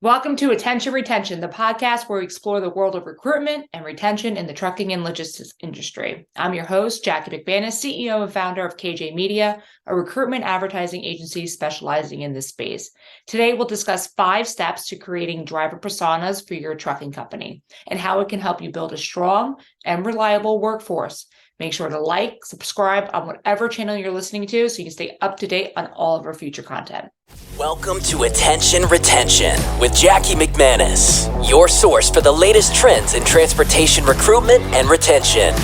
Welcome to Attention Retention, the podcast where we explore the world of recruitment and retention in the trucking and logistics industry. I'm your host, Jackie McManus, CEO and founder of KJ Media, a recruitment advertising agency specializing in this space. Today, we'll discuss 5 steps to creating driver personas for your trucking company and how it can help you build a strong and reliable workforce. Make sure to like, subscribe on whatever channel you're listening to so you can stay up to date on all of our future content. Welcome to Attention Retention with Jackie McManus, your source for the latest trends in transportation recruitment and retention.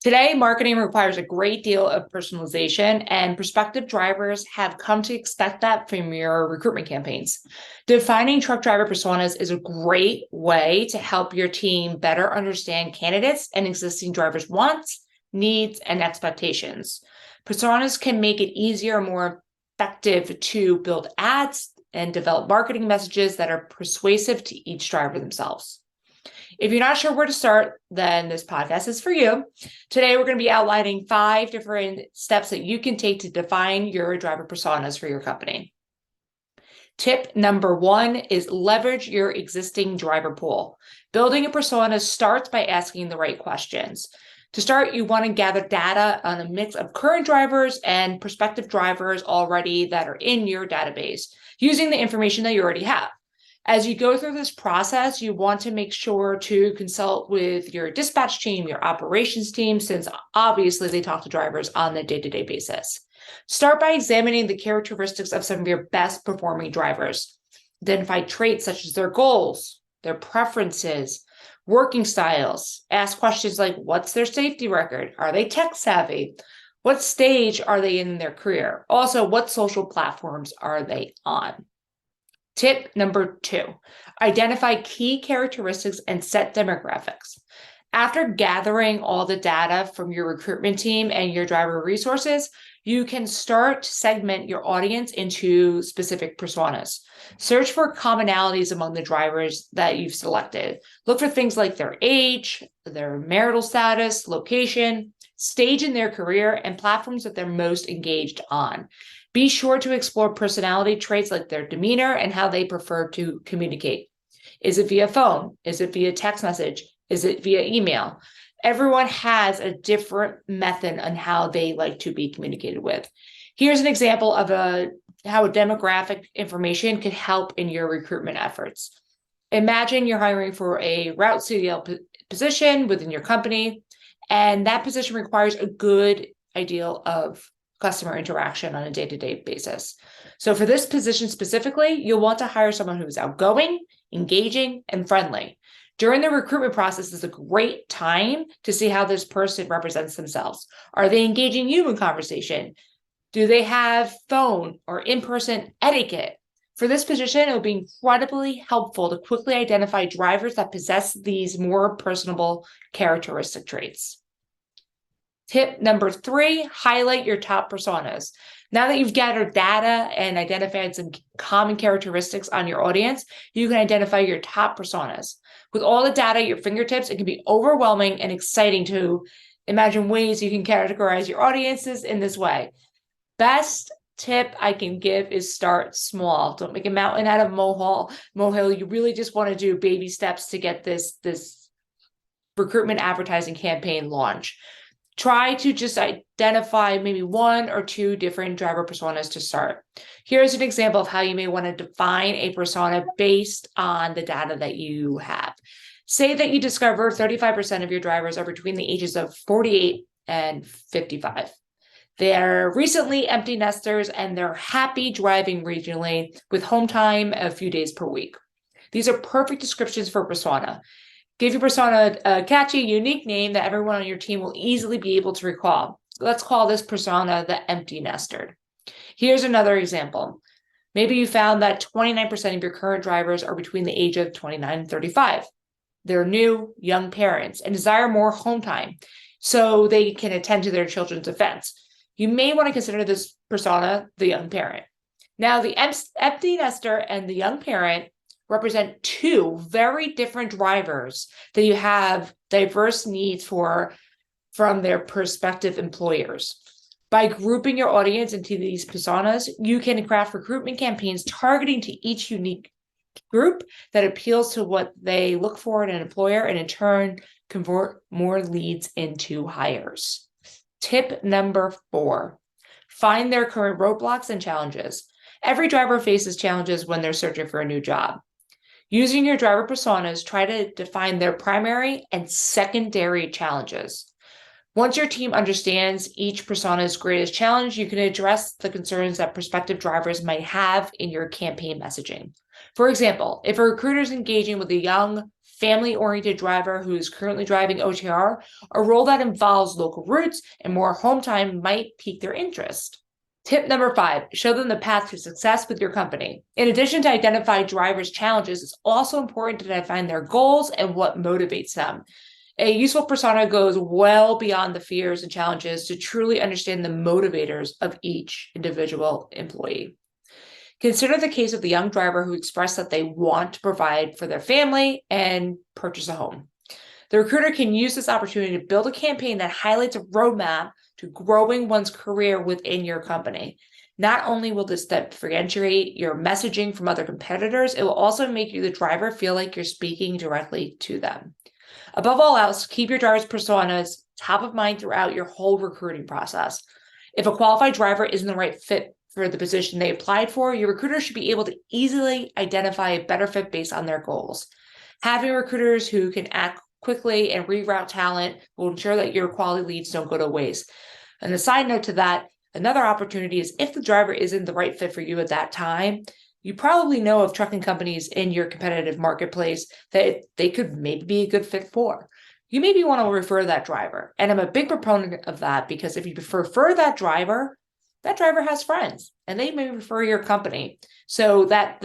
Today, marketing requires a great deal of personalization, and prospective drivers have come to expect that from your recruitment campaigns. Defining truck driver personas is a great way to help your team better understand candidates and existing drivers' wants, needs, and expectations. Personas can make it easier and more effective to build ads and develop marketing messages that are persuasive to each driver themselves. If you're not sure where to start, then this podcast is for you. Today, we're going to be outlining 5 different steps that you can take to define your driver personas for your company. Tip number 1 is leverage your existing driver pool. Building a persona starts by asking the right questions. To start, you want to gather data on a mix of current drivers and prospective drivers already that are in your database, using the information that you already have. As you go through this process, you want to make sure to consult with your dispatch team, your operations team, since obviously they talk to drivers on a day-to-day basis. Start by examining the characteristics of some of your best performing drivers. Identify traits such as their goals, their preferences, working styles. Ask questions like, what's their safety record? Are they tech savvy? What stage are they in their career? Also, what social platforms are they on? Tip number 2, identify key characteristics and set demographics. After gathering all the data from your recruitment team and your driver resources, you can start to segment your audience into specific personas. Search for commonalities among the drivers that you've selected. Look for things like their age, their marital status, location, stage in their career, and platforms that they're most engaged on. Be sure to explore personality traits like their demeanor and how they prefer to communicate. Is it via phone? Is it via text message? Is it via email? Everyone has a different method on how they like to be communicated with. Here's an example of how a demographic information could help in your recruitment efforts. Imagine you're hiring for a route CDL position within your company, and that position requires a good ideal of customer interaction on a day-to-day basis. So for this position specifically, you'll want to hire someone who's outgoing, engaging, and friendly. During the recruitment process is a great time to see how this person represents themselves. Are they engaging you in conversation? Do they have phone or in-person etiquette? For this position, it will be incredibly helpful to quickly identify drivers that possess these more personable characteristic traits. Tip number 3, highlight your top personas. Now that you've gathered data and identified some common characteristics on your audience, you can identify your top personas. With all the data at your fingertips, it can be overwhelming and exciting to imagine ways you can categorize your audiences in this way. Best tip I can give is start small. Don't make a mountain out of molehill. You really just want to do baby steps to get this recruitment advertising campaign launch. Try to just identify maybe 1 or 2 different driver personas to start. Here's an example of how you may want to define a persona based on the data that you have. Say that you discover 35% of your drivers are between the ages of 48 and 55. They're recently empty nesters and they're happy driving regionally with home time a few days per week. These are perfect descriptions for persona. Give your persona a catchy, unique name that everyone on your team will easily be able to recall. Let's call this persona the empty nester. Here's another example. Maybe you found that 29% of your current drivers are between the age of 29 and 35. They're new, young parents and desire more home time so they can attend to their children's events. You may want to consider this persona the young parent. Now, the empty nester and the young parent represent 2 very different drivers that you have diverse needs for from their prospective employers. By grouping your audience into these personas, you can craft recruitment campaigns targeting to each unique group that appeals to what they look for in an employer, and in turn, convert more leads into hires. Tip number 4, find their current roadblocks and challenges. Every driver faces challenges when they're searching for a new job. Using your driver personas, try to define their primary and secondary challenges. Once your team understands each persona's greatest challenge, you can address the concerns that prospective drivers might have in your campaign messaging. For example, if a recruiter is engaging with a young, family-oriented driver who is currently driving OTR, a role that involves local routes and more home time might pique their interest. Tip number 5, show them the path to success with your company. In addition to identify drivers' challenges, it's also important to define their goals and what motivates them. A useful persona goes well beyond the fears and challenges to truly understand the motivators of each individual employee. Consider the case of the young driver who expressed that they want to provide for their family and purchase a home. The recruiter can use this opportunity to build a campaign that highlights a roadmap to growing one's career within your company. Not only will this differentiate your messaging from other competitors, it will also make you, the driver, feel like you're speaking directly to them. Above all else, keep your driver's personas top of mind throughout your whole recruiting process. If a qualified driver isn't the right fit for the position they applied for, your recruiter should be able to easily identify a better fit based on their goals. Having recruiters who can act quickly and reroute talent will ensure that your quality leads don't go to waste. And a side note to that, another opportunity is if the driver isn't the right fit for you at that time, you probably know of trucking companies in your competitive marketplace that they could maybe be a good fit for. You maybe want to refer that driver. And I'm a big proponent of that, because if you prefer that driver has friends and they may refer your company. So that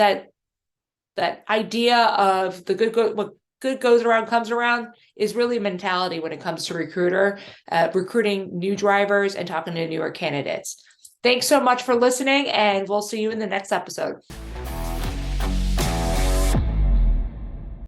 idea of what good goes around comes around is really a mentality when it comes to recruiting new drivers and talking to newer candidates. Thanks so much for listening, and we'll see you in the next episode.